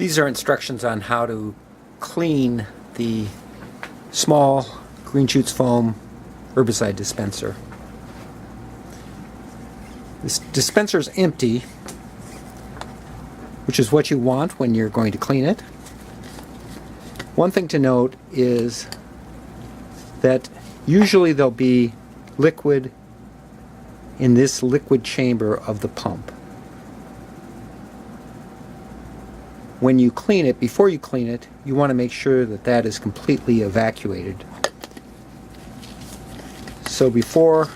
These are instructions on how to clean the small green shoots foam herbicide dispenser. This dispenser is empty, which is what you want when you're going to clean it. One thing to note is that usually there'll be liquid in this liquid chamber of the pump. When you clean it, before you clean it, you want to make sure that that is completely evacuated. So before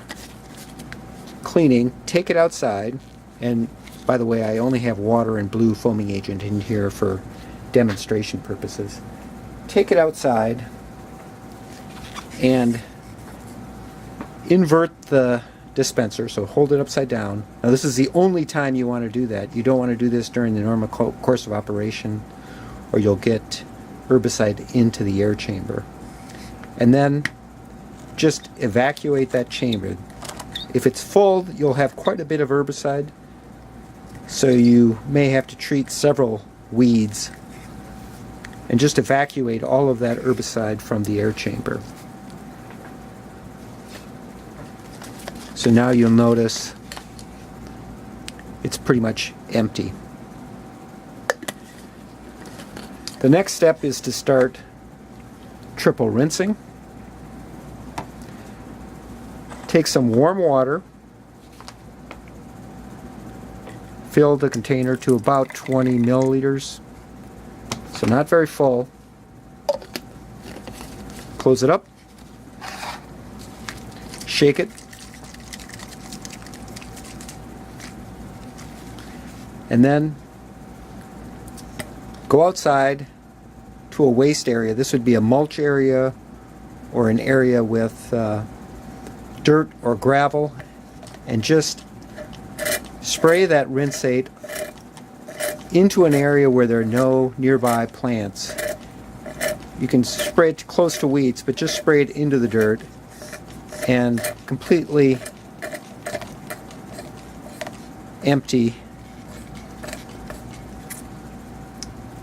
cleaning, take it outside, and by the way, I only have water and blue foaming agent in here for demonstration purposes. Take it outside and invert the dispenser, so hold it upside down. Now this is the only time you want to do that. You don't want to do this during the normal course of operation, or you'll get herbicide into the air chamber. And then just evacuate that chamber. If it's full, you'll have quite a bit of herbicide, so you may have to treat several weeds, and just evacuate all of that herbicide from the air chamber. So now you'll notice it's pretty much empty. The next step is to start triple rinsing. Take some warm water, fill the container to about 20 milliliters, so not very full. Close it up, shake it, and then go outside to a waste area. This would be a mulch area or an area with dirt or gravel, and just spray that rinseate into an area where there are no nearby plants. You can spray it close to weeds, but just spray it into the dirt and completely empty,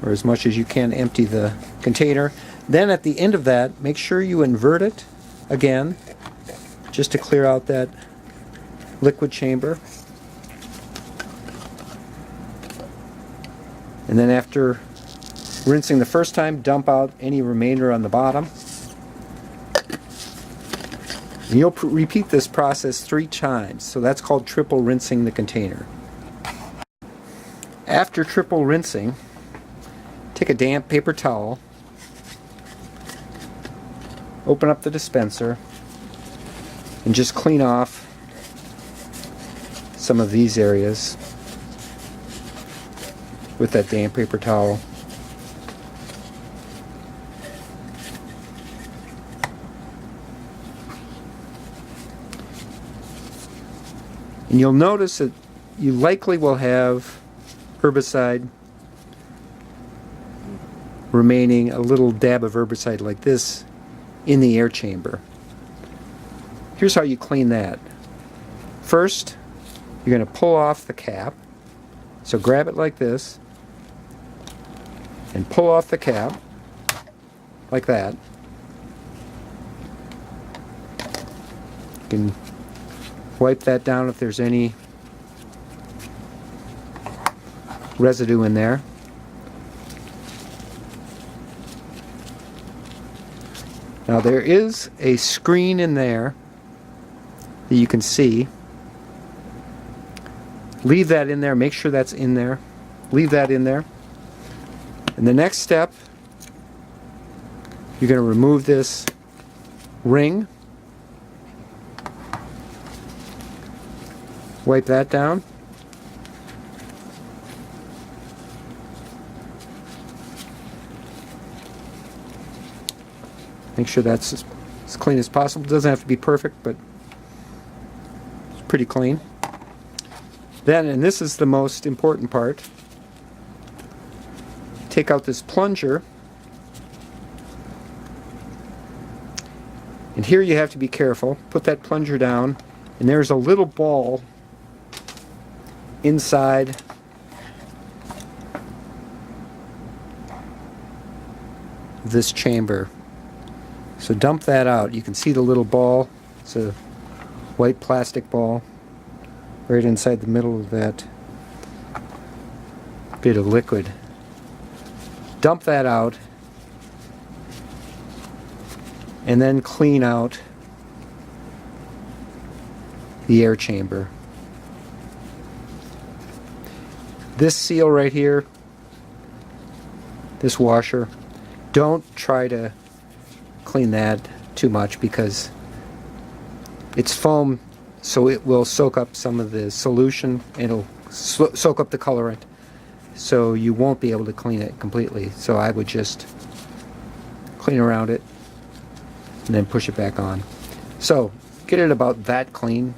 or as much as you can empty the container. Then at the end of that, make sure you invert it again, just to clear out that liquid chamber. And then after rinsing the first time, dump out any remainder on the bottom. And you'll repeat this process 3 times, so that's called triple rinsing the container. After triple rinsing, take a damp paper towel, open up the dispenser, and just clean off some of these areas with that damp paper towel. And you'll notice that you likely will have herbicide remaining, a little dab of herbicide like this in the air chamber. Here's how you clean that. First, you're going to pull off the cap. So grab it like this and pull off the cap like that. You can wipe that down if there's any residue in there. Now there is a screen in there that you can see. Leave that in there, make sure that's in there. Leave that in there. And the next step, you're going to remove this ring. Wipe that down. Make sure that's as clean as possible. It doesn't have to be perfect, but it's pretty clean. Then, and this is the most important part, take out this plunger, and here you have to be careful. Put that plunger down, and there's a little ball inside of this chamber. So dump that out. You can see the little ball. It's a white plastic ball right inside the middle of that bit of liquid. Dump that out and then clean out the air chamber. This seal right here, this washer, don't try to clean that too much because it's foam, so it will soak up some of the solution. It'll soak up the colorant, so you won't be able to clean it completely. So I would just clean around it and then push it back on. So get it about that clean.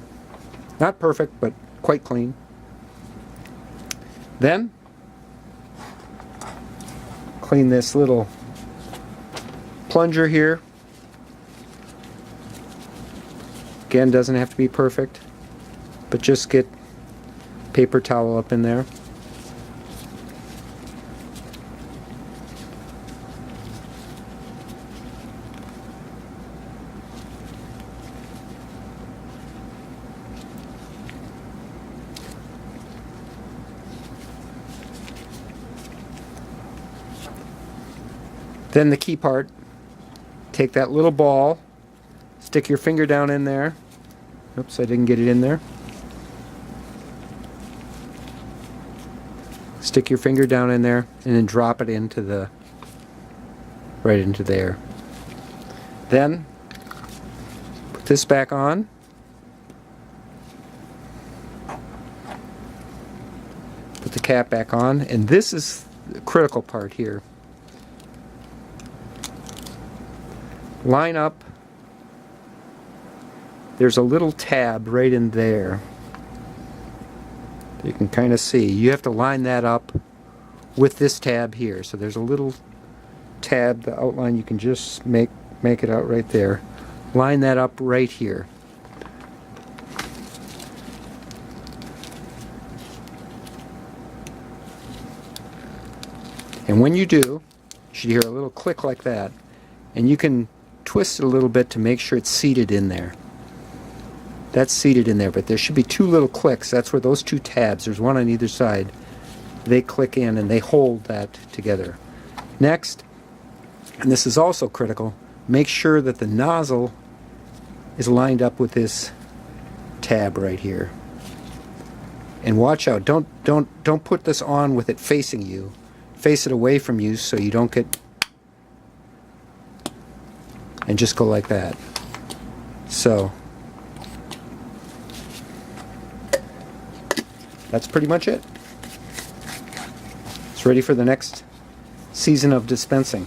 Not perfect, but quite clean. Then clean this little plunger here. Again, doesn't have to be perfect, but just get paper towel up in there. Then the key part, take that little ball, stick your finger down in there. Oops, I didn't get it in there. Stick your finger down in there and then drop it into the, right into there. Then put this back on. Put the cap back on, and this is the critical part here. Line up. There's a little tab right in there. You can kind of see. You have to line that up with this tab here. So there's a little tab, the outline, you can just make it out right there. Line that up right here. And when you do, you should hear a little click like that. And you can twist it a little bit to make sure it's seated in there. That's seated in there, but there should be two little clicks. That's where those two tabs, there's one on either side, they click in and they hold that together. Next, and this is also critical, make sure that the nozzle is lined up with this tab right here. And watch out, don't put this on with it facing you. Face it away from you so you don't get, and just go like that. So that's pretty much it. It's ready for the next season of dispensing.